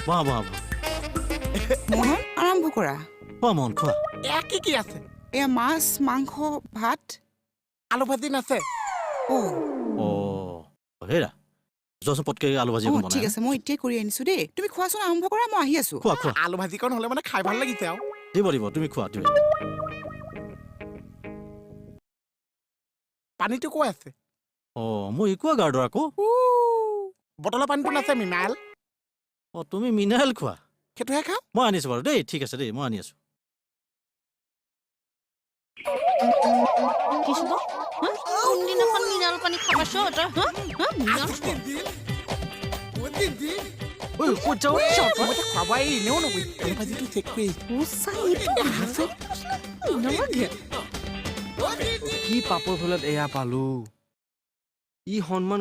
বাহ বাহ বাহ মোহন আৰম্ভ কৰা খোৱা মন খোৱা এয়া কি আছে এয়া মাছ মাংস ভাত আলু ভাজি নাছে হেৰা যোৱাচোন পটকে আলু ভাজি অকণ ঠিক বনাই আছে মই এতিয়াই কৰি আনিছো দেই তুমি খোৱাচোন আৰম্ভ কৰা মই আহি আছো খোৱা খোৱা আলু ভাজিকণ হ'লে মানে খাই ভাল লাগিছে আৰু দিব তুমি খোৱা তুমি পানীটো কৈ আছে মই একোৱা গাৰ্ডৰ আকৌ বটলৰ পানীটো নাছে মিনাৰেল তুমি মিনাৰেল খোৱা সেইটোহে খাম মই আনিছো বাৰু দেই ঠিক আছে দেই মই আনি আছো কোনদিনাখন মিনাৰেল পানী খাবাছ তই ক'ত যাওঁ খোৱা বোৱা এনেও নকৰি আলু ভাজিটো চেক কৰি কি পাপৰ ফলত এয়া পালো ই সন্মান